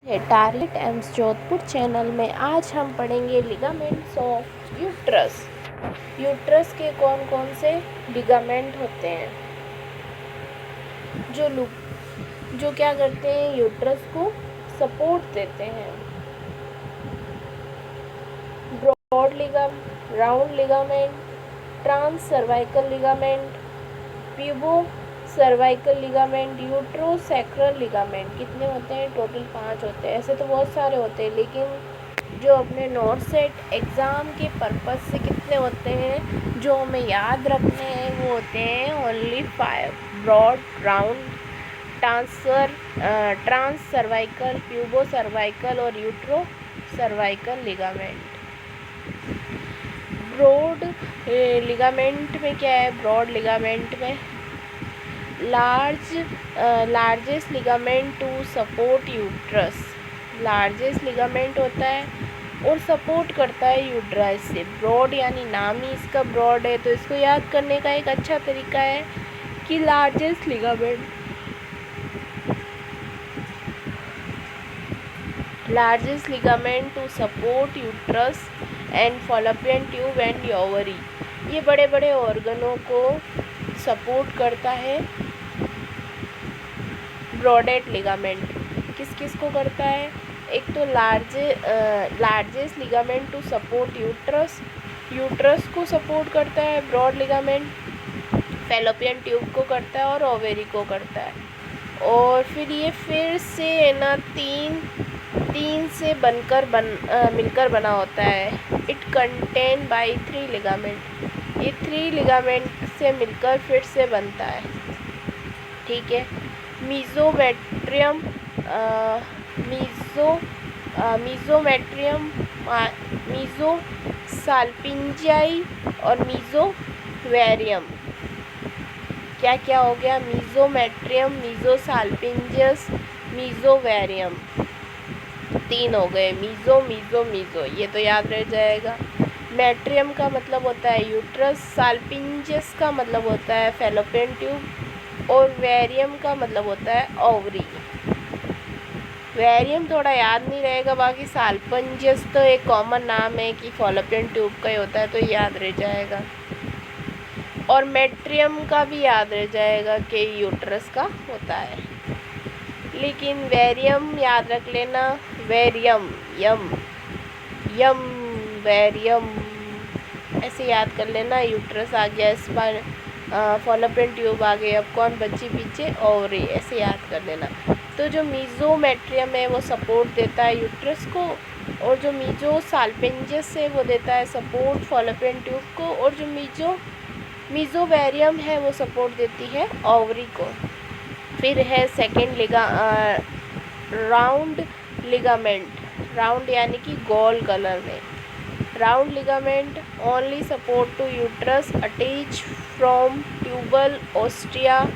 है target AIIMS Jodhpur channel में आज हम पढ़ेंगे लिगामेंट्स ऑफ यूट्रस। यूट्रस के कौन कौन से लिगामेंट होते हैं जो क्या करते हैं, यूट्रस को सपोर्ट देते हैं। Broad ligament, round ligament, trans cervical ligament, pubo cervical ligament, uterosacral ligament. कितने होते हैं? टोटल 5 होते हैं। ऐसे तो बहुत सारे होते हैं, लेकिन जो अपने नॉर्थ सेट एग्ज़ाम के पर्पस से कितने होते हैं जो हमें याद रखने हैं, वो होते हैं only 5। Broad, round, trans cervical, pubo cervical और utero cervical ligament. Broad ligament में क्या है? ब्रॉड लिगामेंट में largest ligament to support uterus, largest ligament होता है और सपोर्ट करता है यूट्रस से। ब्रॉड यानी नाम ही इसका ब्रॉड है, तो इसको याद करने का एक अच्छा तरीका है कि largest ligament to support uterus and fallopian tube and ovary. ये बड़े बड़े ऑर्गनों को सपोर्ट करता है। ब्रॉडेड लिगामेंट किस किस को करता है? एक तो largest ligament to support uterus को सपोर्ट करता है ब्रॉड लिगामेंट, फैलोपियन ट्यूब को करता है और ओवेरी को करता है। और फिर ये फिर से है ना तीन से मिलकर बना होता है। इट कंटेन बाई 3 लिगामेंट, ये 3 लिगामेंट से मिलकर फिर से बनता है। ठीक है। मीजोमेट्रियम, मीजोसाल्पिंजियाई और मीजोवेरियम। क्या क्या हो गया? मीजोमेट्रियम, मीजोसाल्पिंजियस, मीजोवेरियम। 3 हो गए। मीजो, ये तो याद रह जाएगा। मैट्रियम का मतलब होता है यूट्रस, साल्पिंजियस का मतलब होता है फैलोपियन ट्यूब और वेरियम का मतलब होता है ओवरी। वेरियम थोड़ा याद नहीं रहेगा, बाकी साल्पिंजियस तो एक कॉमन नाम है कि फैलोपियन ट्यूब का ही होता है, तो याद रह जाएगा। और मैट्रियम का भी याद रह जाएगा कि यूट्रस का होता है। लेकिन वेरियम याद रख लेना, वेरियम वेरियम ऐसे याद कर लेना। यूट्रस आ गया, इस बार फॉलोपियन ट्यूब आ गई, अब कौन बची पीछे? ओवरी, ऐसे याद कर लेना। तो जो मीजोमेट्रियम है वो सपोर्ट देता है यूट्रस को, और जो मीजोसाल्पिंजियस है वो देता है सपोर्ट फॉलोपियन ट्यूब को, और जो मीजोवेरियम है वो सपोर्ट देती है ओवरी को। फिर है सेकेंड राउंड लिगामेंट, राउंड यानी कि गोल कलर में। Round ligament only support to uterus, attach from tubal ostia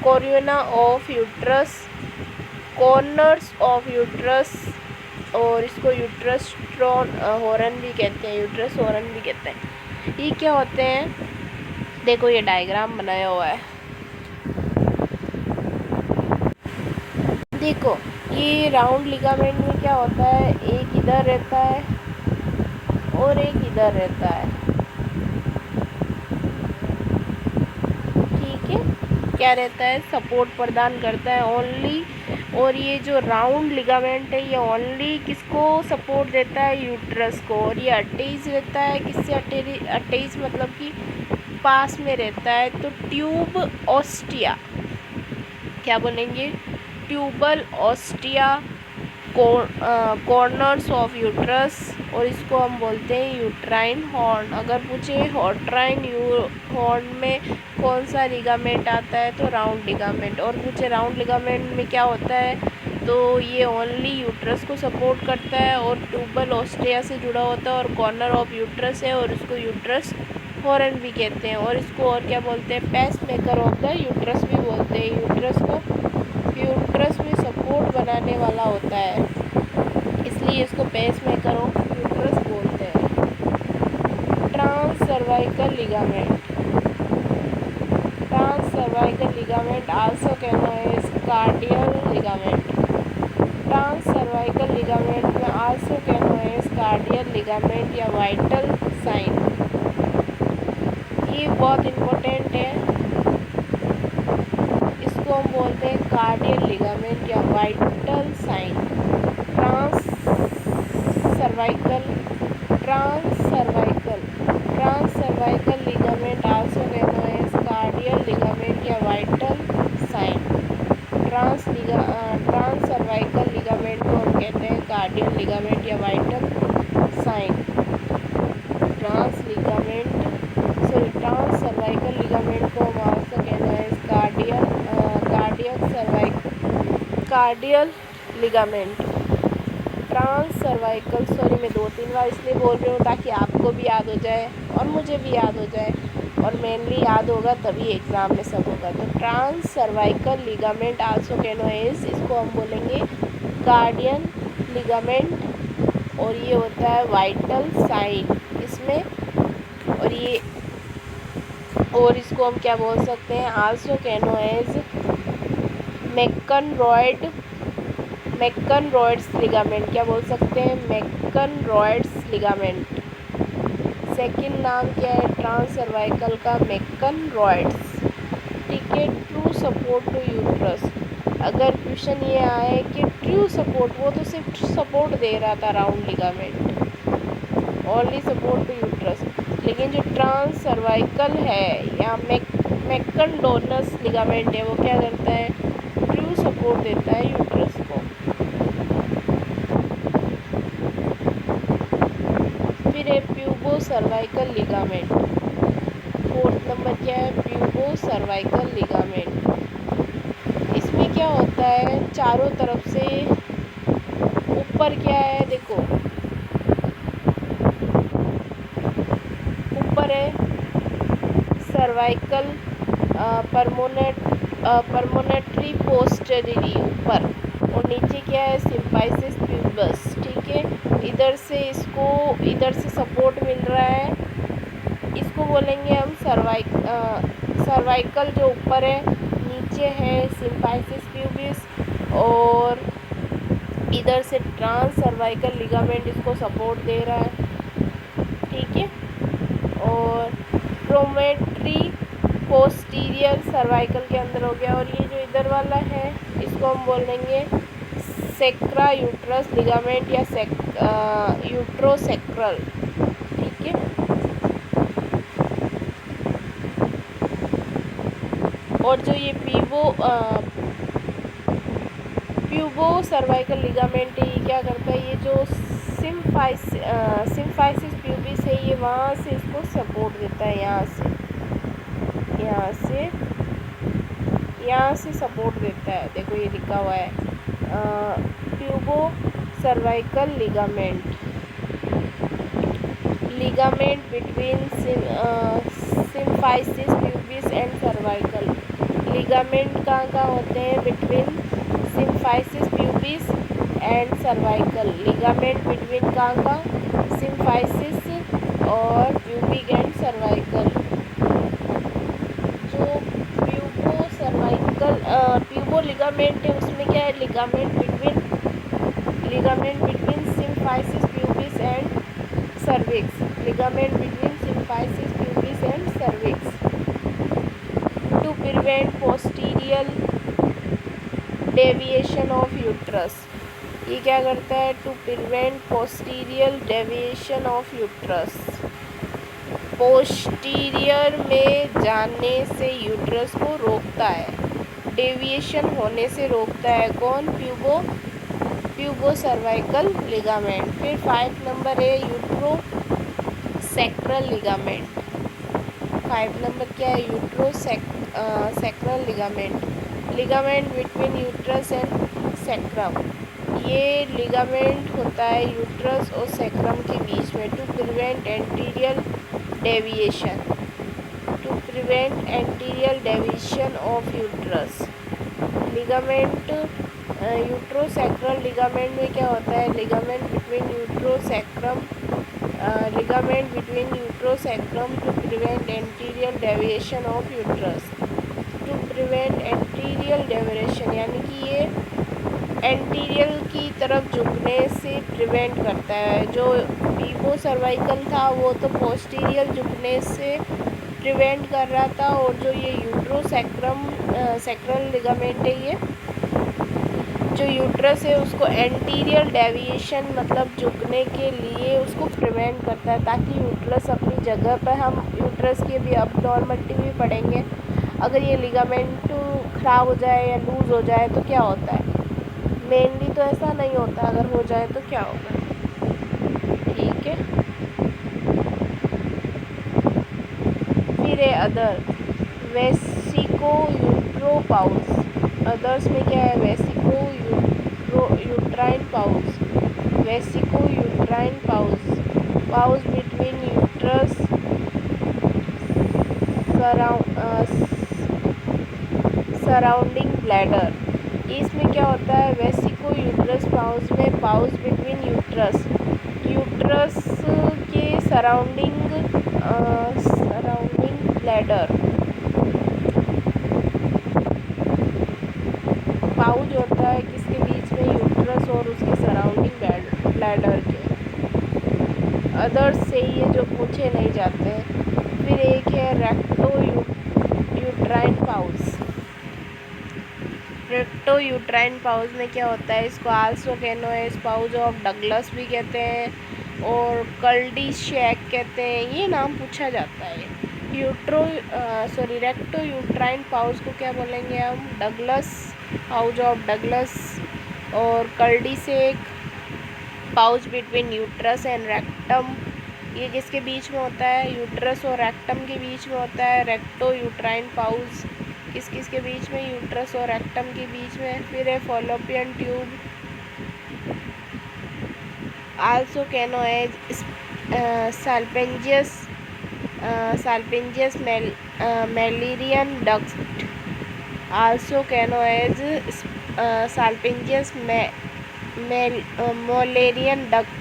cornua of uterus, corners of uterus, और इसको यूट्रस हॉर्न भी कहते हैं, यूट्रस हॉर्न भी कहते हैं। ये क्या होते हैं? देखो ये डायग्राम बनाया हुआ है, देखो ये राउंड लिगामेंट में क्या होता है, एक इधर रहता है और एक इधर रहता है। ठीक है, क्या रहता है? सपोर्ट प्रदान करता है ओनली। और ये जो राउंड लिगामेंट है ये ओनली किसको सपोर्ट देता है? यूट्रस को। और ये अटैच रहता है, किससे अटैच मतलब कि पास में रहता है, तो ट्यूब ओस्टिया, क्या बोलेंगे? Tubal ostia corners of uterus, और इसको हम बोलते हैं यूट्राइन हॉर्न। अगर पूछे यूट्राइन हॉर्न में कौन सा लिगामेंट आता है, तो राउंड लिगामेंट। और पूछे राउंड लिगामेंट में क्या होता है, तो ये ओनली यूट्रस को सपोर्ट करता है और ट्यूबल ओस्टिया से जुड़ा होता है और कॉर्नर ऑफ यूट्रस है, और इसको यूट्रस हॉर्न भी कहते हैं। और इसको और क्या बोलते हैं? Pacemaker of the uterus भी बोलते हैं। यूट्रस में सपोर्ट बनाने वाला होता है, इसलिए इसको पेस मेकर ऑफ यूट्रस बोलते हैं। Trans cervical ligament, trans cervical ligament also known cardinal ligament. Trans cervical ligament में आल्सो कहना है कार्डियल लिगामेंट या वाइटल साइन। ये बहुत इम्पोर्टेंट है, इसको हम बोलते हैं कार्डियल लिगामेंट या vital sign. Trans cervical ligament also कहना है कार्डियल लिगामेंट या vital sign. Trans cervical ligament को हम कहते हैं कार्डियल लिगामेंट या vital sign. Trans cervical ligament को हम आल्सो कहना है cardinal ligament. Trans cervical, sorry मैं 2-3 बार इसलिए बोल रही हूँ ताकि आपको भी याद हो जाए और मुझे भी याद हो जाए, और मेनली याद होगा तभी एग्ज़ाम में सब होगा। तो ट्रांस सर्वाइकल लिगामेंट आल्सो कहना है, इसको हम बोलेंगे कार्डियल लिगामेंट, और ये होता है वाइटल साइन इसमें। और इसको हम क्या बोल सकते हैं, आल्सो कैनो एज मैकनरॉयड्स लिगामेंट। क्या बोल सकते हैं, मैकनरॉयड्स लिगामेंट। सेकंड नाम क्या है ट्रांस सर्वाइकल का, मैकनरॉयड्स। ठीक है। ट्रू सपोर्ट टू यूट्रस, अगर क्वेश्चन ये आए कि ट्रू सपोर्ट, वो तो सिर्फ सपोर्ट दे रहा था round ligament, only support to uterus, लेकिन जो ट्रांस सर्वाइकल है या मैकनडोनस लिगामेंट है वो क्या करता है, ट्रू सपोर्ट देता है यूट्रस को। फिर है pubo cervical ligament. Fourth number क्या है, प्यूबो सर्वाइकल लिगामेंट। इसमें क्या होता है, चारों तरफ से ऊपर क्या है, देखो ऊपर है सर्वाइकल परमोनेटरी पोस्टेरियरी ऊपर, और नीचे क्या है सिम्पाइसिस प्यूबस। ठीक है। इधर से सपोर्ट मिल रहा है, इसको बोलेंगे हम सर्वाइकल जो ऊपर है, नीचे है सिम्पाइसिस प्यूबिस, और इधर से ट्रांस सर्वाइकल लिगामेंट इसको सपोर्ट दे रहा है। ठीक है। और प्रोमेट्री पोस्टीरियर सर्वाइकल के अंदर हो गया, और ये जो इधर वाला है इसको हम बोलेंगे सेक्रा यूट्रस लिगामेंट या यूट्रोसेक्रल। ठीक है। और जो ये प्यूबो सर्वाइकल लिगामेंट है, ये क्या करता है, ये जो सिम्फाइसिस प्यूबिस है, ये वहाँ से इसको सपोर्ट देता है, यहाँ से सपोर्ट देता है। देखो ये लिखा हुआ है pubo cervical ligament between symphysis pubis and cervical. Ligament कहाँ होते हैं, between symphysis pubis and cervical. Ligament between कहाँ, सिम्फाइसिस और प्यूबिक एंड सर्वाइकल। जो प्यूबो लिगामेंट है उसमें क्या है, ligament between symphysis pubis and cervix. Ligament between symphysis pubis and cervix to prevent posterior deviation of uterus. ये क्या करता है, to prevent posterior deviation of uterus. Posterior में जाने से यूट्रस को रोकता है, डेविएशन होने से रोकता है। कौन, प्यूबो सर्वाइकल लिगामेंट। फिर 5 नंबर है यूट्रोसेक्रल लिगामेंट। 5 नंबर क्या है, uterosacral ligament between uterus and sacrum. ये लिगामेंट होता है यूट्रस और सेक्रम के बीच में, to prevent anterior deviation of uterus. Ligament uterosacral ligament में क्या होता है, ligament between uterosacrum to prevent anterior deviation of uterus. To prevent anterior deviation, यानी कि ये एंटीरियल की तरफ झुकने से प्रिवेंट करता है। जो पीवो सर्वाइकल था वो तो पोस्टीरियर झुकने से प्रिवेंट कर रहा था, और जो ये यूट्रोसैक्रम सैक्रल लिगामेंट है, ये जो यूट्रस है उसको एंटीरियर डेविएशन मतलब झुकने के लिए उसको प्रिवेंट करता है, ताकि यूट्रस अपनी जगह पर, हम यूट्रस की भी अब नॉर्मलिटी भी पढ़ेंगे। अगर ये लिगामेंट ख़राब हो जाए या लूज़ हो जाए तो क्या होता है, मेनली तो ऐसा नहीं होता, अगर हो जाए तो क्या होगा, ठीक है। फिर है अदर, वेसिको यूट्रोपाउस। अदर्स में क्या है, वेसिको यूट्राइन पाउस, वेसिको यूट्राइन पाउस, पाउस बिटवीन यूट्रस सराउंडिंग ब्लैडर। इसमें क्या होता है, वेसिको यूट्रस पाउस में पाउस बिटवीन यूट्रस के सराउंडिंग ब्लैडर, पाउच होता है किसके बीच में, यूट्रस और उसके सराउंडिंग ब्लैडर के। अदर्स से ये जो पूछे नहीं जाते हैं। फिर एक है recto uterine pouch. Recto uterine pouch में क्या होता है, इसको आल्सो कैनोइस पाउच ऑफ डगलस भी कहते हैं और कल्डी शेक कहते हैं, ये नाम पूछा जाता है। रेक्टो यूट्राइन पाउच को क्या बोलेंगे हम, डगलस पाउच ऑफ डगलस, और cul-de-sac pouch between uterus and rectum, ये किसके बीच में होता है, यूट्रस और रेक्टम के बीच में होता है। रेक्टो यूट्राइन पाउच किस के बीच में, यूट्रस और रेक्टम के बीच में। फिर है fallopian tube, also known as salpinges Mullerian duct, also known as salpinges Mullerian duct.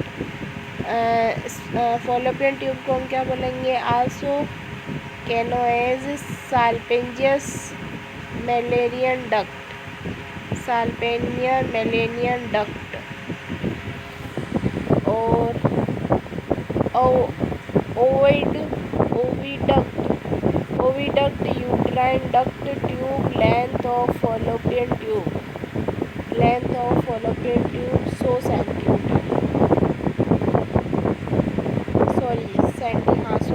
Fallopian tube को हम क्या बोलेंगे, also known as salpinges Mullerian duct, salpinges Mullerian duct. और oviduct uterine duct tube, length of fallopian tube 100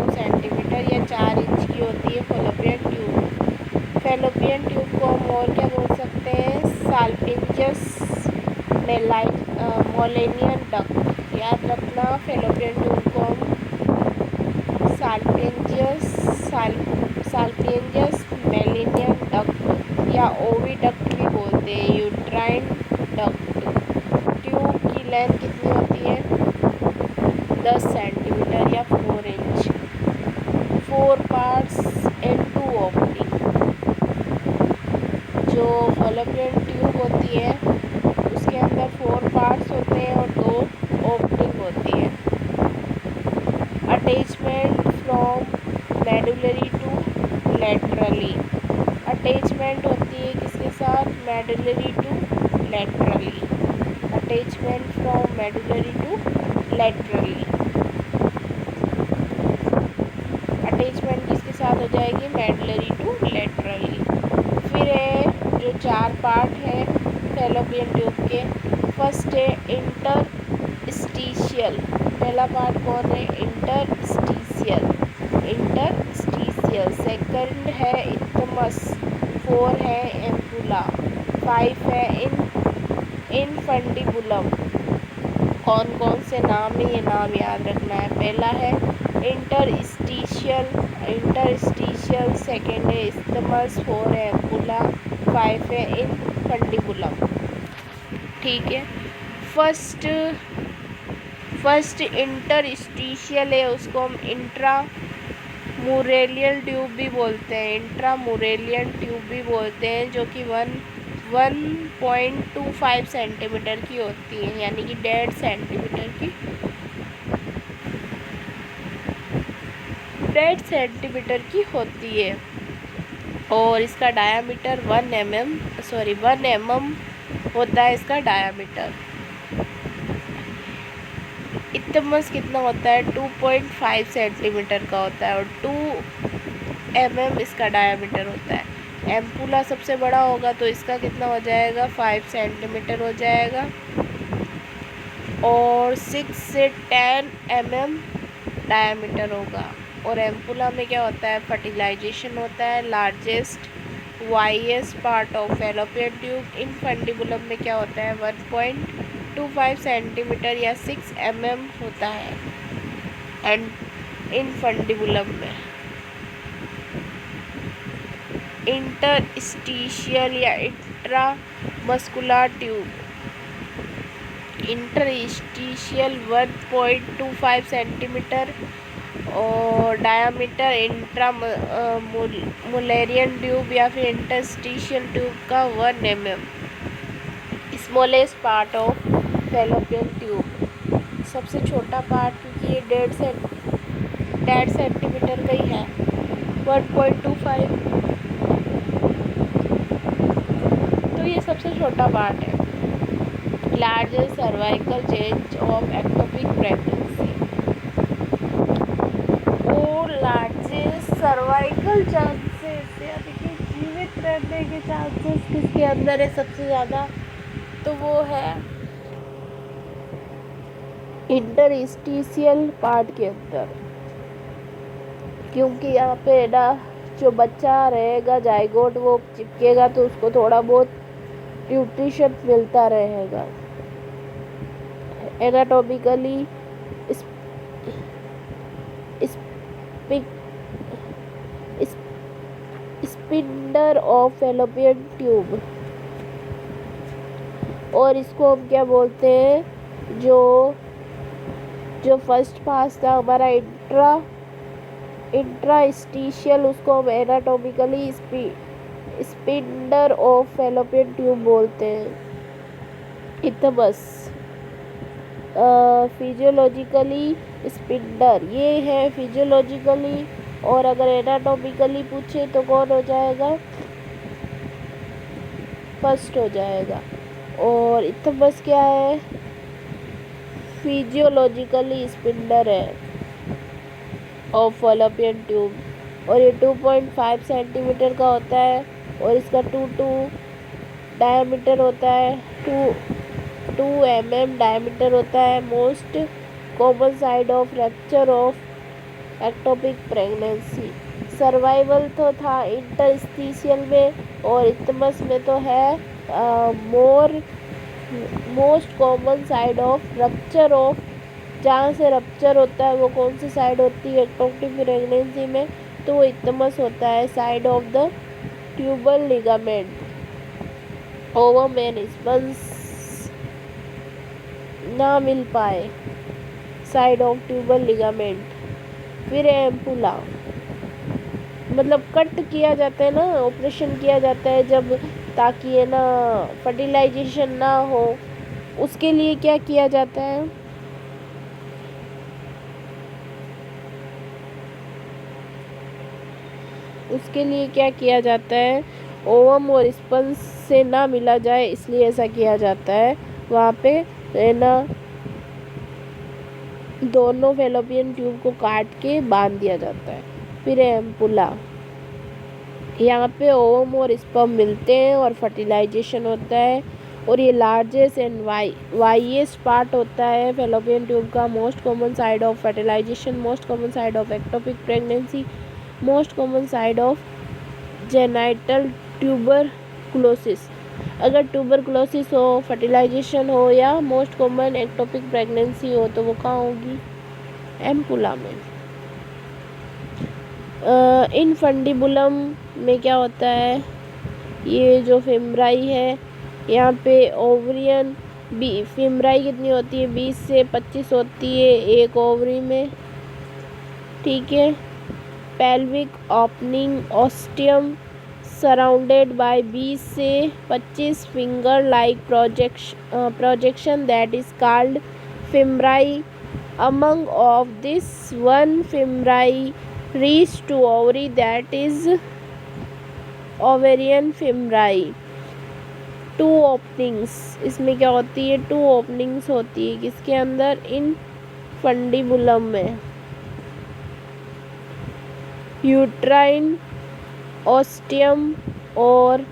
centimetre या 4 inch की होती है fallopian tube. Fallopian tube को हम और क्या बोल सकते हैं, साल्पेंजियस मोलेनियन डक्ट। याद रखना, फैलोपियन ट्यूब को हम साल्पेंजियस मेलेनियन डक्ट या ओविडक्ट भी बोलते हैं। यूट्राइन डक्ट ट्यूब की लेंथ कितनी होती है, 10 सेंटीमीटर या 4 इंच। 4 parts and 2 opening. जो फॉलोपियन ट्यूब होती है उसके अंदर 4 पार्ट्स होते हैं और 2 ओपनिंग होती है। Attachment from medullary to laterally, attachment होती है किसके साथ, medullary to laterally, attachment from medullary to laterally. Attachment किसके साथ हो जाएगी, मेडुलरी टू लैटरली। फिर है जो 4 पार्ट है फैलोपियन ट्यूब के, फर्स्ट है इंटरस्टिशियल, पहला पार्ट कौन है, इंटरस्टिशियल। सेकंड है इथमस, 4 है एम्पुला, 5 है इनफंडिबुलम। कौन कौन से नाम है, ये नाम याद रखना है। पहला है इंटरस्टिशियल, सेकंड है इस्थमस, 4 है एम्पुला, 5 है इनफंडिबुलम। ठीक है। फर्स्ट इंटरस्टिशियल है, उसको हम इंट्रामुरेलियल ट्यूब भी बोलते हैं, इंट्रामुरेलियन ट्यूब भी बोलते हैं, जो कि 1.25 सेंटीमीटर की होती है, यानी कि 1.5 सेंटीमीटर की, 1.5 सेंटीमीटर की होती है। और इसका डायामीटर 1 mm होता है इसका डायामीटर। इत्तमस कितना होता है, 2.5 सेंटीमीटर का होता है और 2 mm इसका डायामीटर होता है। एम्पुला सबसे बड़ा होगा तो इसका कितना हो जाएगा, 5 सेंटीमीटर हो जाएगा और 6 से 10 mm डायामीटर होगा। और एम्पुला में क्या होता है, फर्टिलाइजेशन होता है। Largest widest part of fallopian tube. Infundibulum में क्या होता है, 1.25 सेंटीमीटर या 6 mm होता है एंड इनफंडिबुलम में। इंटरस्टिशियल या इंट्रामस्कुलर ट्यूब। इंटरस्टिशियल 1.25 सेंटीमीटर और डायामीटर। इंट्रामुलेरियन ट्यूब या फिर इंटरस्टिशियल ट्यूब का 1 mm। Smallest part of fallopian tube, सबसे छोटा पार्ट, क्योंकि ये 1.5 सेंटीमीटर का ही है, 1.25, तो ये सबसे छोटा पार्ट है। Largest cervical change of ectopic pregnancy. और लार्जेस्ट सर्वाइकल चांसेस यानी कि जीवित रहने के चांसेस किसके अंदर है सबसे ज़्यादा, तो वो है इंटरस्टिशियल पार्ट के अंदर, क्योंकि यहाँ पे ना जो बच्चा रहेगा जाइगोट वो चिपकेगा तो उसको थोड़ा बहुत न्यूट्रिशन मिलता रहेगा। एनाटॉमिकली स्पिंडर ऑफ फैलोपियन ट्यूब, और इसको हम क्या बोलते हैं, जो फर्स्ट पास था हमारा इंट्रास्टिशियल, उसको हम एनाटॉमिकली स्पिंडर ऑफ फैलोपियन ट्यूब बोलते हैं। इतना बस। फिजियोलॉजिकली स्पिंडर ये है फिजियोलॉजिकली, और अगर एनाटॉमिकली पूछे तो कौन हो जाएगा, फर्स्ट हो जाएगा। और इतना बस क्या है, फिजियोलॉजिकली स्पिंडर है ऑफ फैलोपियन ट्यूब, और ये 2.5 सेंटीमीटर का होता है और इसका 2 डायमीटर होता है, 2 mm डायमीटर होता है। Most common side of rupture of ectopic pregnancy. Survival तो था इंटरस्टिशियल में, और इत्तमस में तो है most common side of rupture of, जहाँ से रप्चर होता है वो कौन सी साइड होती है एक्टोपिक प्रेगनेंसी में, तो वो इत्तमस होता है side of the tubal ligament. Ovum and sponge ना मिल पाए, साइड ऑफ ट्यूबल लिगामेंट। फिर एम्पुला, मतलब कट किया जाता है ना, ऑपरेशन किया जाता है जब, ताकि है ना फर्टिलाइजेशन ना हो, उसके लिए क्या किया जाता है, उसके लिए क्या किया जाता है, ओवम और स्पंज से ना मिला जाए इसलिए ऐसा किया जाता है। वहाँ पे है ना दोनों फैलोपियन ट्यूब को काट के बांध दिया जाता है। फिर एम्पुला, यहाँ पे ओवम और स्पर्म मिलते हैं और फर्टिलाइजेशन होता है, और ये लार्जेस्ट एंड वाइएस्ट पार्ट होता है फैलोपियन ट्यूब का। Most common side of fertilization, most common side of ectopic pregnancy, most common side of genital tuberculosis. अगर ट्यूबरकुलोसिस हो, फर्टिलाइजेशन हो या मोस्ट कॉमन एक्टोपिक प्रेगनेंसी हो तो वो कहाँ होगी, एम्पुला में। इनफंडिबुलम में क्या होता है, ये जो फेमराई है यहाँ पे ओवरियन फेमराई कितनी होती है, 20 से 25 होती है एक ओवरी में, ठीक है। Pelvic opening ostium surrounded by 20 से 25 finger like projection that is called fimbriae. Among of this one femri reach to ovary, that is ovarian fimbriae, 2 openings, इसमें क्या होती है, 2 ओपनिंग्स होती है किसके अंदर, इन फंडिबुलम में। यूट्राइन ओस्टियम और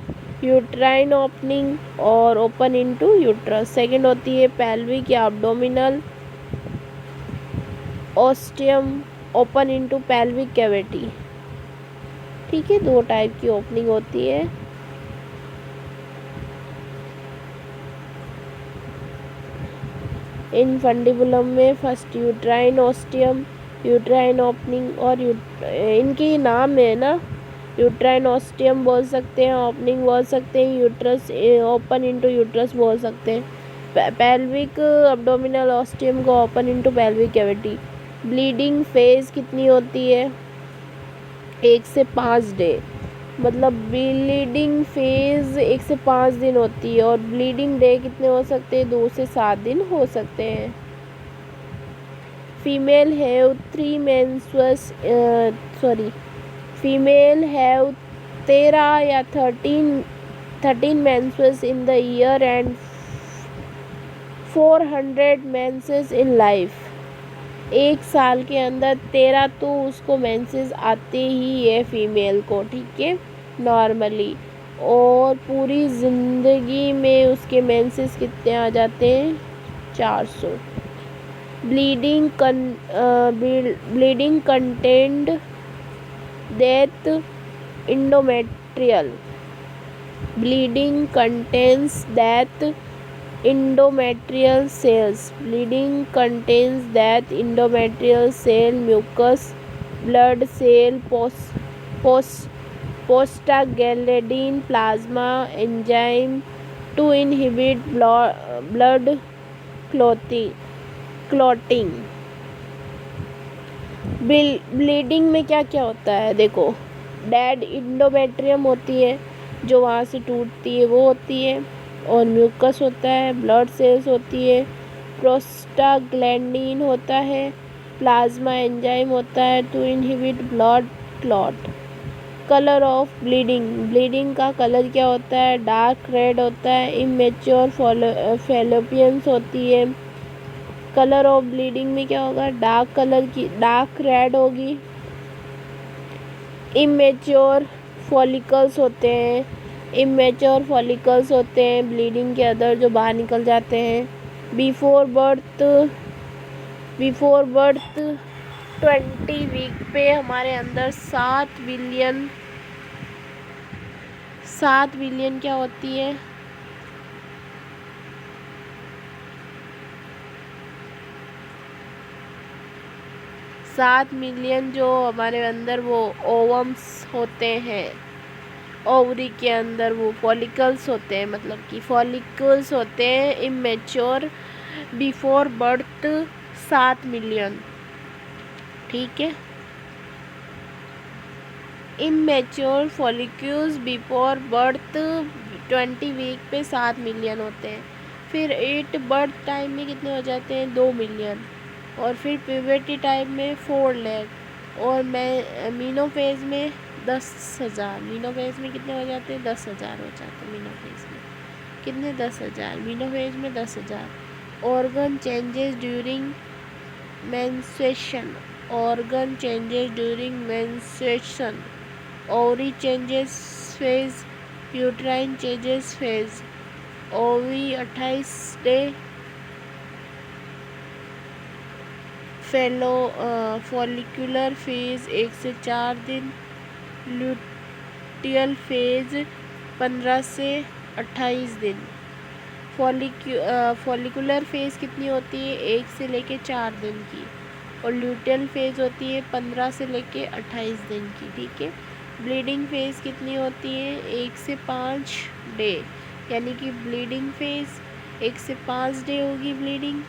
यूट्राइन ओपनिंग और ओपन इनटू यूट्रस। सेकंड होती है पेल्विक या abdominal ostium, open into pelvic cavity. ठीक है, 2 टाइप की ओपनिंग होती है। इन फंडिबुलम में first uterine ostium, uterine opening और इनके नाम है ना, यूट्राइन ओस्टियम बोल सकते हैं, ओपनिंग बोल सकते हैं, यूट्रस ओपन इनटू यूट्रस बोल सकते हैं। पेल्विक एब्डोमिनल ओस्टियम को open into pelvic cavity. Bleeding phase कितनी होती है, 1 से 5 डे, मतलब ब्लीडिंग फेज 1 से 5 दिन होती है। और ब्लीडिंग डे कितने हो सकते हैं, 2 से 7 दिन हो सकते हैं। Female have 3 menstruous, female have 13 या 13 menstruous in the year and 400 menses in life. 1 साल के अंदर 13 तो उसको मेंसेस आते ही है फीमेल को, ठीक है, नॉर्मली। और पूरी ज़िंदगी में उसके मेंसेस कितने आ जाते हैं, 400। Bleeding content death endometrial, bleeding contains death endometrial cells, bleeding contains that endometrial cell, mucus, blood cell, prostaglandin, plasma enzyme to inhibit blood clotting। Bleeding में क्या क्या होता है, देखो, डेड इंडोमेट्रियम होती है जो वहाँ से टूटती है वो होती है, और म्यूकस होता है, ब्लड सेल्स होती है, प्रोस्टाग्लैंडिन होता है, प्लाज्मा एंजाइम होता है to inhibit blood clot. Colour of bleeding, bleeding का कलर क्या होता है, डार्क रेड होता है, इमेच्योर फैलोपियंस होती है। कलर ऑफ ब्लीडिंग में क्या होगा, डार्क कलर की, डार्क रेड होगी। इमेच्योर फॉलिकल्स होते हैं, इमेच्योर फॉलिकल्स होते हैं ब्लीडिंग के अंदर जो बाहर निकल जाते हैं। बिफोर बर्थ 20 वीक पे हमारे अंदर 7 बिलियन क्या होती है, 7 मिलियन जो हमारे अंदर वो ओवम्स होते हैं, ओवरी के अंदर वो फॉलिकल्स होते हैं, मतलब कि फॉलिकल्स होते हैं इमेच्योर बिफोर बर्थ 7 मिलियन, ठीक है। Immature follicles before birth 20 week पे 7 मिलियन होते हैं। फिर 8 बर्थ टाइम में कितने हो जाते हैं, 2 मिलियन। और फिर प्यूबर्टी टाइम में 4 लाख। और मीनोफेज में 10,000। मीनोफेज में कितने हो जाते हैं, 10,000 हो जाते हैं मीनोफेज में। कितने, 10,000 मीनोफेज में 10,000। Organ changes during menstruation, organ changes during menstruation. Ovary changes phase, uterine changes phase. Ovary 28 day, follicular phase 1 से 4 दिन, ल्यूटियल फेज 15 से 28 दिन। फॉलिकुलर फेज कितनी होती है, 1 से लेके 4 दिन की, और ल्यूटियल फेज होती है 15 से लेके 28 दिन की, ठीक है। ब्लीडिंग फेज कितनी होती है, 1 से 5 डे, यानी कि ब्लीडिंग फेज 1 से 5 डे होगी ब्लीडिंग।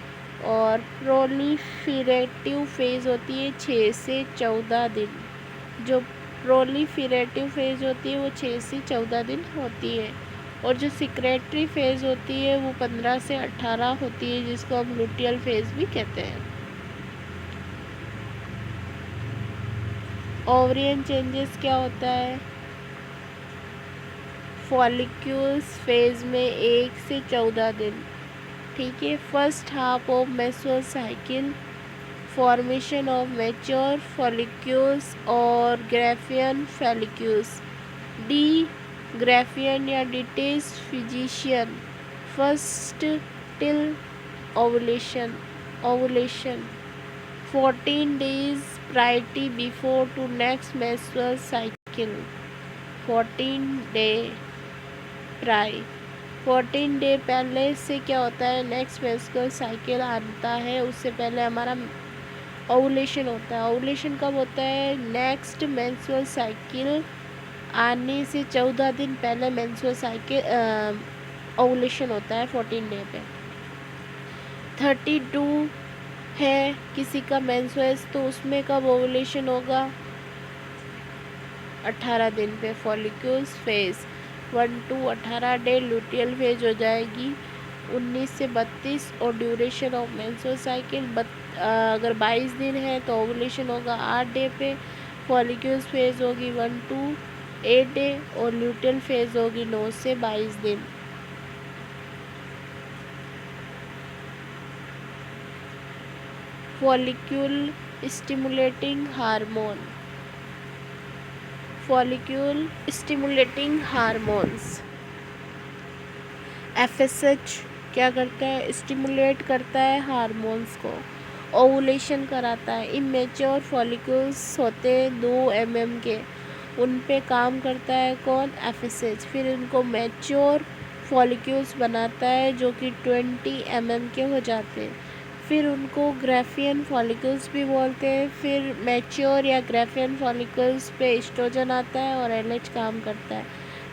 और प्रोलिफेरेटिव फेज होती है 6 से 14 दिन। जो प्रोलिफेरेटिव फेज होती है वो 6 से 14 दिन होती है। और जो सिक्रेटरी फेज होती है वो 15 से 18 होती है, जिसको हम लुटियल फेज भी कहते हैं। ओवरियन चेंजेस क्या होता है, फॉलिक्यूल्स फेज में 1 से 14 दिन। ठीक है। First half of menstrual cycle, formation of mature follicles और ग्राफियन फॉलिक्यूल्स। डी ग्राफियन या डिटेस्ट फिजिशियन, first till ovulation 14 days priority before to next menstrual cycle। 14 day प्राय 14 डे पहले से क्या होता है, नेक्स्ट मेंस्ट्रुअल साइकिल आता है, उससे पहले हमारा ओवुलेशन होता है। ओवुलेशन कब होता है, नेक्स्ट मेंस्ट्रुअल साइकिल आने से 14 दिन पहले मेंस्ट्रुअल साइकिल ओवुलेशन होता है 14 डे पे। 32 है किसी का मेंस्ट्रुअस, तो उसमें कब ओवुलेशन होगा, 18 दिन पे। Follicles phase 1 to 18 day luteal phase हो जाएगी 19 से 32, और ड्यूरेशन ऑफ मेंस्ट्रुअल साइकिल अगर 22 दिन है तो ओवुलेशन होगा 8 डे पे। फॉलिक्यूल्स फेज होगी 1 to 8 डे और ल्यूटियल फेज होगी 9 से 22 दिन। Follicle stimulating hormone, follicle stimulating hormones FSH क्या करता है, स्टिमुलेट करता है हार्मोन्स को, ओवुलेशन कराता है। इमेच्योर फॉलिक्यूल्स होते हैं 2 mm के, उन पे काम करता है कौन, FSH। फिर उनको मैच्योर फॉलिक्यूल्स बनाता है जो कि 20 mm के हो जाते हैं। फिर उनको ग्राफियन फॉलिकल्स भी बोलते हैं। फिर मैच्योर या ग्राफियन फॉलिकल्स पे एस्ट्रोजन आता है और LH काम करता है।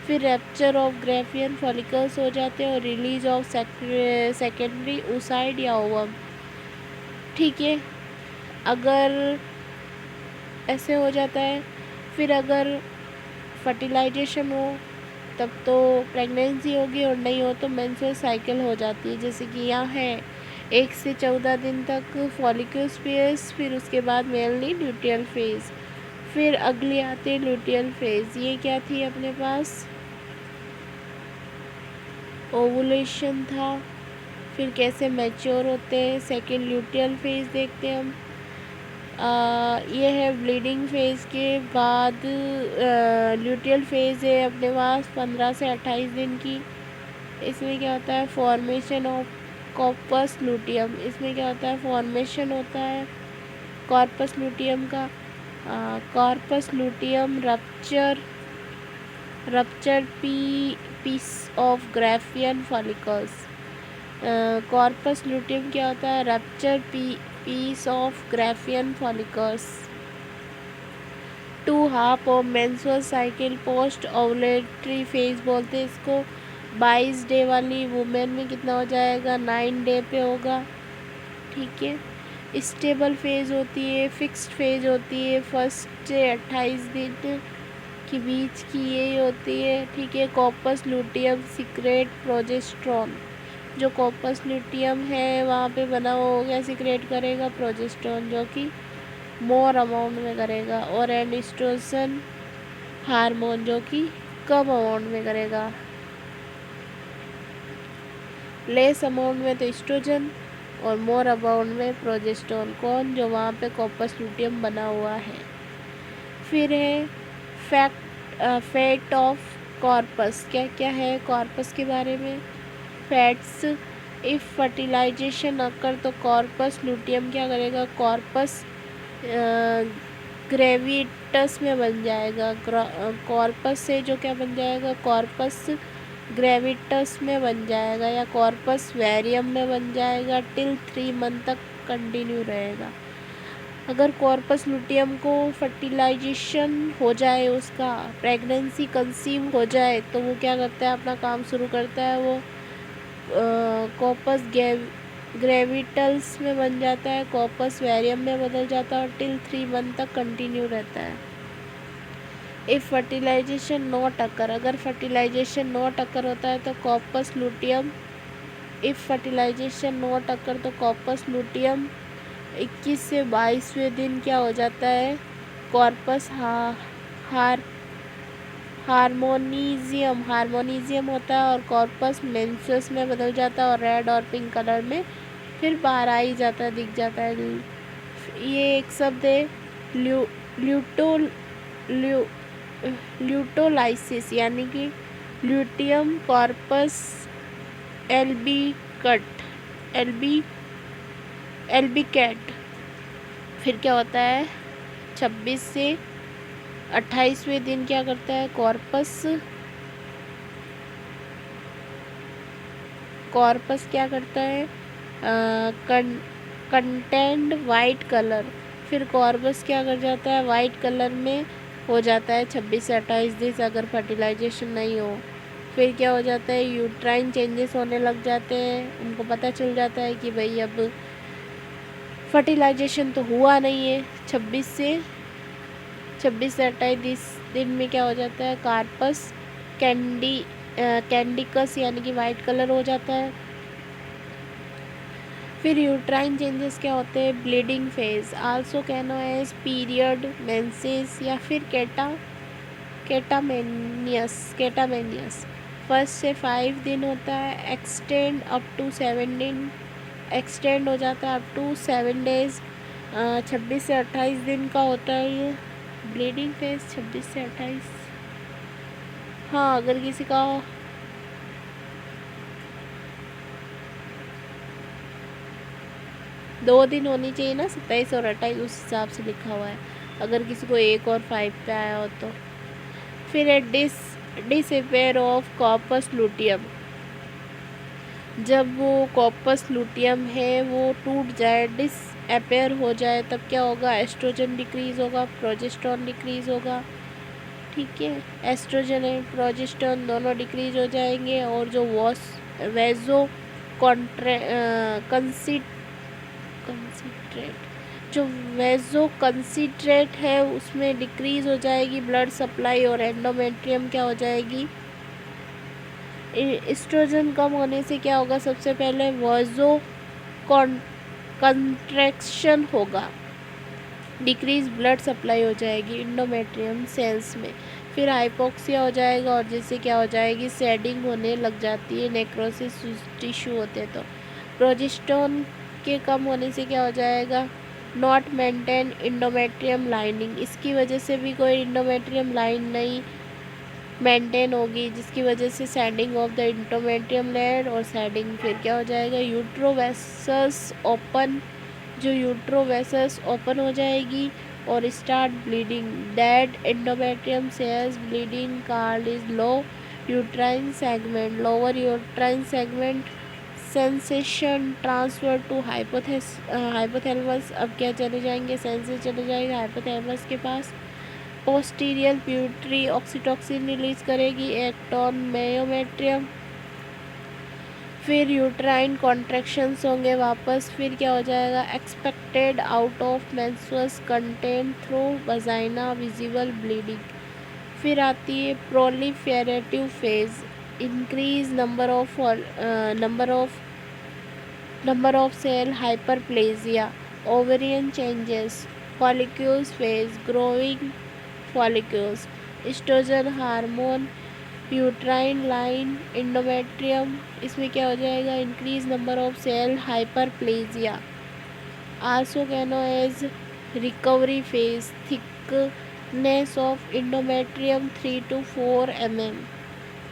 फिर रैप्चर ऑफ ग्राफियन फॉलिकल्स हो जाते हैं और रिलीज ऑफ सेकेंडरी oocyte या ओवम। ठीक है, अगर ऐसे हो जाता है। फिर अगर फर्टिलाइजेशन हो तब तो प्रेगनेंसी होगी, और नहीं हो तो मेंस्ट्रुअल साइकिल हो जाती है। जैसे कि यहाँ है 1 से 14 दिन तक फॉलिक्यूल्स फेज, फिर उसके बाद मेनली ल्यूटियल फेज, फिर अगली आती है ल्यूटियल फेज। ये क्या थी अपने पास, ओवुलेशन था। फिर कैसे मैच्योर होते हैं, सेकेंड ल्यूटियल फेज देखते हैं हम। ये है ब्लीडिंग फेज के बाद ल्यूटियल फेज है अपने पास 15 से 28 दिन की। इसमें क्या होता है, फॉर्मेशन ऑफ कॉर्पस लूटियम। इसमें क्या होता है, फॉर्मेशन होता है कॉर्पस लूटियम का। Corpus luteum rupture piece of Graafian follicles. Corpus luteum क्या होता है, rupture piece of Graafian follicles. 2 half of menstrual cycle post ovulatory phase बोलते हैं इसको। 22 डे वाली वुमेन में कितना हो जाएगा, 9 डे पे होगा। ठीक है। स्टेबल फेज होती है, फिक्स्ड फेज होती है, फर्स्ट से 28 दिन के बीच की यही होती है। ठीक है। कॉर्पस लूटियम सीक्रेट प्रोजेस्टेरॉन, जो कॉर्पस लूटियम है वहाँ पे बना हुआ हो गया, सीक्रेट करेगा प्रोजेस्टेरॉन जो कि मोर अमाउंट में करेगा, और एस्ट्रोजन हार्मोन जो कि कम अमाउंट में करेगा, लेस अमाउंट में तो एस्ट्रोजन और मोर अमाउंट में प्रोजेस्टेरॉन, कौन, जो वहाँ पे कॉर्पस लूटियम बना हुआ है। फिर है फैट ऑफ कॉर्पस। क्या क्या है कॉर्पस के बारे में, फैट्स। इफ फर्टिलाइजेशन अकर तो कॉर्पस लूटियम क्या करेगा, कॉर्पस ग्रेविटस में बन जाएगा। कॉर्पस से जो क्या बन जाएगा, कॉर्पस ग्रेविटस में बन जाएगा या कॉर्पस वेरियम में बन जाएगा। टिल 3 मंथ तक कंटिन्यू रहेगा। अगर कॉर्पस लूटियम को फर्टिलाइजेशन हो जाए, उसका प्रेगनेंसी कंसीव हो जाए, तो वो क्या करता है, अपना काम शुरू करता है। वो कॉर्पस ग्रेविटल्स में बन जाता है, कॉर्पस वेरियम में बदल जाता है और टिल 3 मंथ तक कंटिन्यू रहता है। इफ़ फर्टिलाइजेशन नॉट अकर, अगर फर्टिलाइजेशन नॉट अकर होता है तो corpus luteum, if fertilization not occur तो कॉर्पस लूटियम 21 से 22वें दिन क्या हो जाता है, कॉर्पस हार्मोनीजियम होता है और कॉर्पस मेंसस में बदल जाता है और रेड और पिंक कलर में फिर बाहर आ ही जाता है, दिख जाता है। ये एक शब्द है ल्यूटो ल्यू ल्यूटोलाइसिस, यानी कि ल्यूटियम कॉर्पस एल्बी एल्बिकेट। फिर क्या होता है 26 से 28वें दिन क्या करता है कॉर्पस क्या करता है कंटेंट वाइट कलर। फिर कॉर्पस क्या कर जाता है वाइट कलर में हो जाता है 26 से 28 दिन अगर फर्टिलाइजेशन नहीं हो। फिर क्या हो जाता है यूट्राइन चेंजेस होने लग जाते हैं, उनको पता चल जाता है कि भाई अब फर्टिलाइजेशन तो हुआ नहीं है। 26 से 28 दिन में क्या हो जाता है कार्पस कैंडिकस यानी कि वाइट कलर हो जाता है। फिर यूट्राइन चेंजेस क्या होते हैं bleeding phase, also known as period menses या फिर केटामेनियस। 1 से 5 दिन होता है, एक्सटेंड अप टू 7 दिन, एक्सटेंड हो जाता है अप टू 7 डेज। 26 से 28 दिन का होता है ये ब्लीडिंग फेज 26 से 28। हाँ, अगर किसी का 2 दिन होनी चाहिए ना, 27 और 28 उस हिसाब से लिखा हुआ है, अगर किसी को 1 और 5 पे आया हो तो। फिर है डिसअपेयर ऑफ कॉर्पस लूटियम, जब वो कॉर्पस लूटियम है वो टूट जाए, डिसअपेयर हो जाए, तब क्या होगा एस्ट्रोजन डिक्रीज होगा, प्रोजेस्टेरॉन डिक्रीज होगा। ठीक है, एस्ट्रोजन एंड प्रोजेस्टेरॉन दोनों डिक्रीज हो जाएंगे और जो वेजो कंसिट्रेट जो वेजो कंसिट्रेट है उसमें डिक्रीज हो जाएगी ब्लड सप्लाई और एंडोमेट्रियम क्या हो जाएगी। एस्ट्रोजन कम होने से क्या होगा सबसे पहले वेजो कंट्रैक्शन होगा, डिक्रीज ब्लड सप्लाई हो जाएगी इंडोमेट्रियम सेल्स में। फिर हाइपोक्सिया हो जाएगा और जिससे क्या हो जाएगी शेडिंग होने लग जाती है, नेक्रोसिस टिश्यू होते हैं तो। प्रोजेस्टेरॉन के कम होने से क्या हो जाएगा नॉट मेंटेन इंडोमेट्रियम लाइनिंग, इसकी वजह से भी कोई इंडोमेट्रियम लाइन नहीं मेंटेन होगी, जिसकी वजह से सैडिंग ऑफ द इंडोमेट्रियम लेयर और सैडिंग। फिर क्या हो जाएगा यूट्रोवेसस ओपन, जो यूट्रोवेसस ओपन हो जाएगी और start bleeding, dead endometrium cells bleeding called is low uterine segment, lower uterine segment sensation transfer to hypothalamus. अब क्या चले जाएंगे सेंसेस चले जाएंगे हाइपोथैलेमस के पास। पोस्टीरियर प्यूटरी ऑक्सीटोसिन रिलीज करेगी, एक्ट ऑन मेयोमेट्रियम। फिर यूट्राइन कॉन्ट्रैक्शंस होंगे वापस। फिर क्या हो जाएगा expected out of menstruous content through vagina visible bleeding. फिर आती है proliferative phase, increase number of cell hyperplasia, ovarian changes, follicles phase, growing follicles, oestrogen hormone, uterine line, endometrium, इसमें क्या हो जाएगा increase number of cell hyperplasia, also known as recovery phase, thickness of endometrium 3 to 4 mm।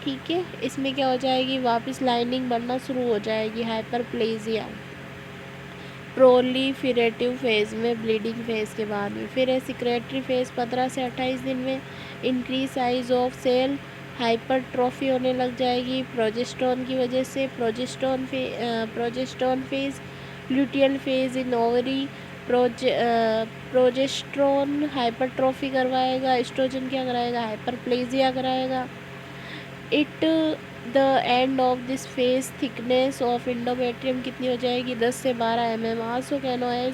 ठीक है, इसमें क्या हो जाएगी वापस लाइनिंग बनना शुरू हो जाएगी हाइपरप्लेजिया। प्रोलिफेरेटिव फेज में ब्लीडिंग फेज के बाद में। फिर है सिक्रेटरी फेज 15 से 28 दिन में, increase size of cell, hypertrophy होने लग जाएगी प्रोजेस्टेरॉन की वजह से। Progesterone phase, luteal phase in ovary, progesterone hypertrophy करवाएगा, एस्ट्रोजन क्या कराएगा हाइपरप्लेजिया कराएगा। At the end of this phase thickness of endometrium कितनी हो जाएगी 10 से 12 mm। Also known as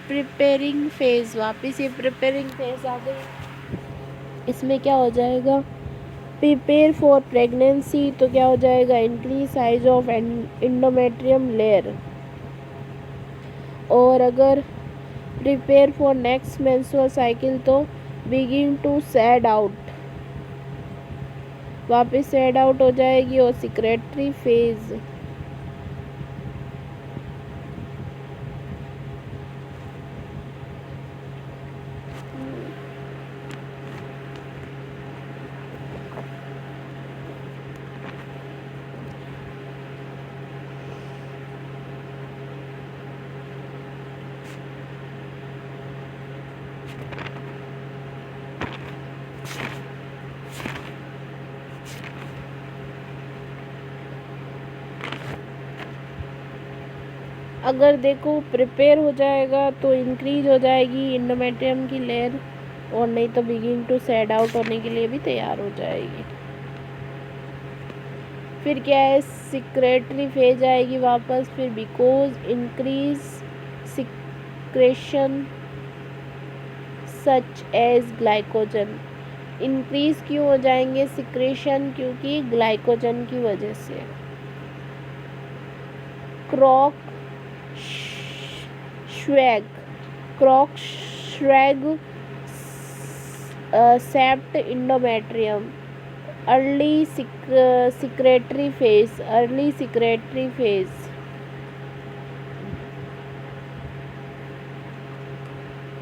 preparing phase, वापस ये प्रिपेयरिंग फेज आ गई, इसमें क्या हो जाएगा प्रिपेयर फॉर प्रेगनेंसी, तो क्या हो जाएगा increase size of endometrium layer. और अगर prepare for next menstrual cycle तो बिगिन टू शेड आउट, वापस सेड आउट हो जाएगी और सिक्रेटरी फेज अगर देखो प्रिपेयर हो जाएगा तो इंक्रीज हो जाएगी एंडोमेट्रियम की लेयर, और नहीं तो बिगिन टू सेड आउट होने के लिए भी तैयार हो जाएगी। फिर क्या है, सिक्रेटरी फेज आएगी वापस, फिर because increase secretion such as glycogen. Increase क्यों हो जाएंगे सिक्रेशन, क्योंकि ग्लाइकोजन की वजह से। क्रॉक श्वैग सेप्ट endometrium early secretory phase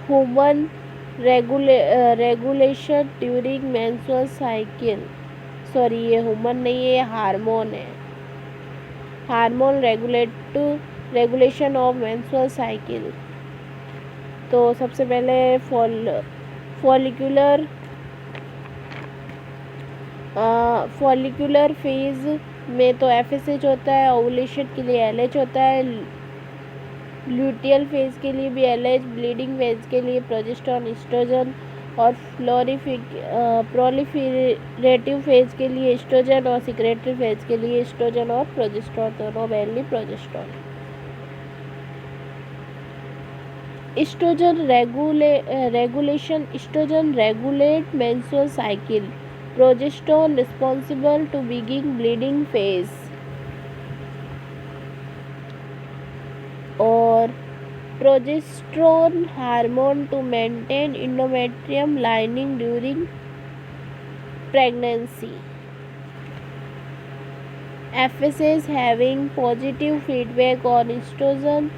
human regulation during menstrual cycle. Sorry, ये ह्यूमन नहीं है, ये हार्मोन है। Hormone regulation of menstrual cycle. तो सबसे पहले फॉलिकुलर फेज में तो FSH होता है, ओवुलेशन के लिए LH होता है, ल्यूटियल फेज के लिए भी LH, ब्लीडिंग फेज के लिए प्रोजेस्टेरॉन एस्ट्रोजन, और प्रोलिफरेटिव फेज के लिए एस्ट्रोजन, और सिक्रेटरी फेज के लिए एस्ट्रोजन और प्रोजेस्टेरॉन, दोनों mainly progesterone. Oestrogen regulate menstrual cycle. Progesterone responsible to begin bleeding phase, और progesterone hormone to maintain endometrium lining during pregnancy. FSH having positive feedback on estrogen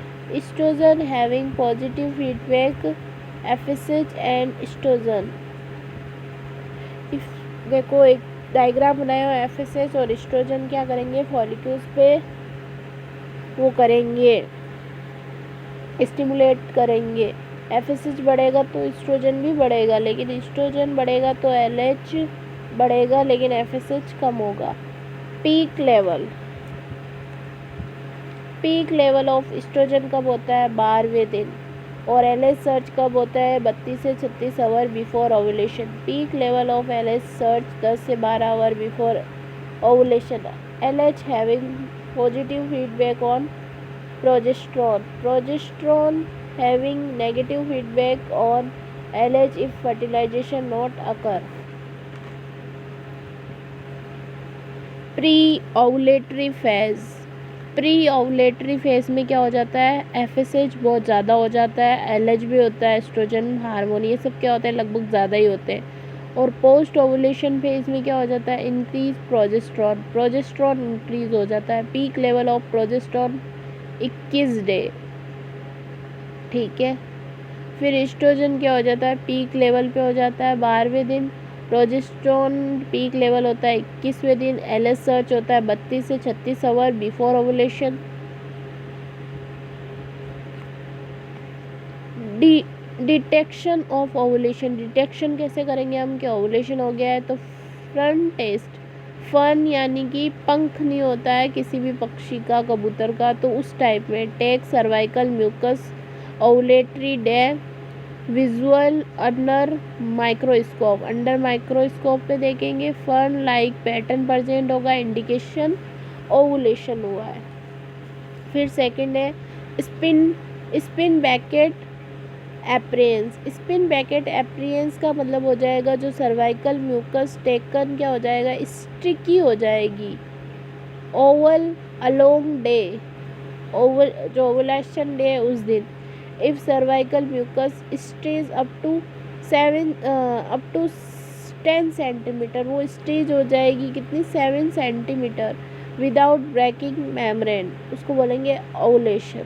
having positive feedback FSH and estrogen. देखो एक diagram बनाया है, FSH और oestrogen क्या करेंगे, follicles पे वो करेंगे, स्टिमुलेट करेंगे। FSH बढ़ेगा तो एस्ट्रोजन भी बढ़ेगा, लेकिन एस्ट्रोजन बढ़ेगा तो LH बढ़ेगा, लेकिन FSH कम होगा। पीक लेवल ऑफ एस्ट्रोजन कब होता है, 12वें दिन, और LH सर्च कब होता है, 32 से 36 hour before ovulation. Peak level of LH search 10 से 12 hour before ovulation. LH having positive feedback on progesterone having negative feedback on LH if fertilization not occur. Pre-ovulatory phase में क्या हो जाता है, FSH बहुत ज़्यादा हो जाता है, LH भी होता है, एस्ट्रोजन हार्मोन, ये सब क्या होता है, लगभग ज़्यादा ही होते हैं। और पोस्ट ओवुलेशन फेज में क्या हो जाता है, इंक्रीज प्रोजेस्टेरॉन इंक्रीज हो जाता है। Peak level of progesterone 21 day, ठीक है। फिर एस्ट्रोजन क्या हो जाता है, पीक लेवल पे हो जाता है 12वें दिन। प्रोजेस्टेरॉन पीक लेवल होता है 21वें दिन। LH सर्च होता है 32 से 36 hour before ovulation. Detection of ovulation, detection कैसे करेंगे हम, क्या ओवुलेशन हो गया है, तो फ्रंट टेस्ट। फन यानी कि पंख नहीं होता है किसी भी पक्षी का, कबूतर का, तो उस टाइप में। Take cervical mucus ovulatory day visual under microscope, under microscope पे देखेंगे, फन लाइक पैटर्न प्रेजेंट होगा, इंडिकेशन ओवुलेशन हुआ है। फिर सेकंड है spinnbarkeit appearance. Spinnbarkeit appearance का मतलब हो जाएगा जो सर्वाइकल म्यूकस टेकन क्या हो जाएगा, स्टिकी हो जाएगी। ओवल अलोंग डे, ओवल जो ओवुलेशन डे है उस दिन। If cervical mucus stage up to 10 centimeter, वो स्टेज हो जाएगी कितनी 7 सेंटीमीटर विदाउट ब्रेकिंग मेम्ब्रेन, उसको बोलेंगे ओवुलेशन।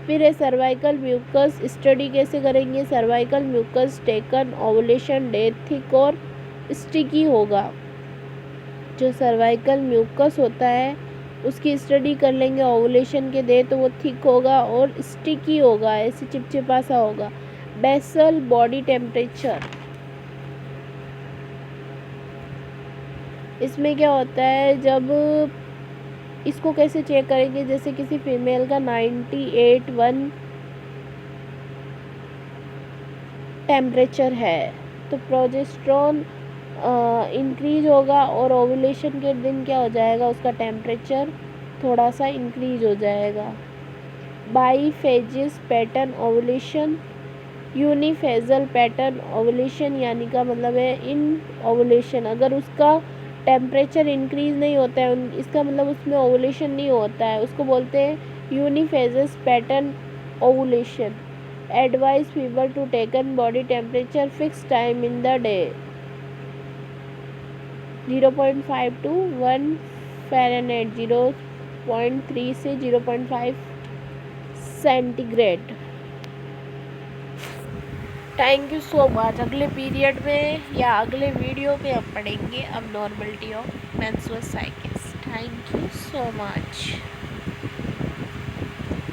फिर है सर्वाइकल म्यूकस, स्टडी कैसे करेंगे, cervical mucus taken ovulation day thick और स्टिकी होगा। जो सर्वाइकल म्यूकस होता है उसकी स्टडी कर लेंगे ओवुलेशन के डे, तो वो थिक होगा और स्टिकी होगा, ऐसे चिपचिपा सा होगा। बेसल बॉडी टेम्परेचर, इसमें क्या होता है, जब इसको कैसे चेक करेंगे, जैसे किसी फीमेल का 98.1 टेम्परेचर है तो प्रोजेस्टेरोन इंक्रीज होगा और ओवुलेशन के दिन क्या हो जाएगा, उसका टेम्परेचर थोड़ा सा इंक्रीज हो जाएगा। बाईफेजिस पैटर्न ओवुलेशन, यूनिफेजल पैटर्न ओवुलेशन यानी का मतलब है इन ओवुलेशन, अगर उसका टेम्परेचर इंक्रीज नहीं होता है, इसका मतलब उसमें ओवुलेशन नहीं होता है, उसको बोलते हैं uniphasic pattern ovulation. Advice people to taken body temperature fix time in the day 0.5 to 1 Fahrenheit, 0.3 से 0.5 centigrade. Thank you so much. अगले पीरियड में या अगले वीडियो में हम पढ़ेंगे अब normality of menstrual cycles. Thank you so much.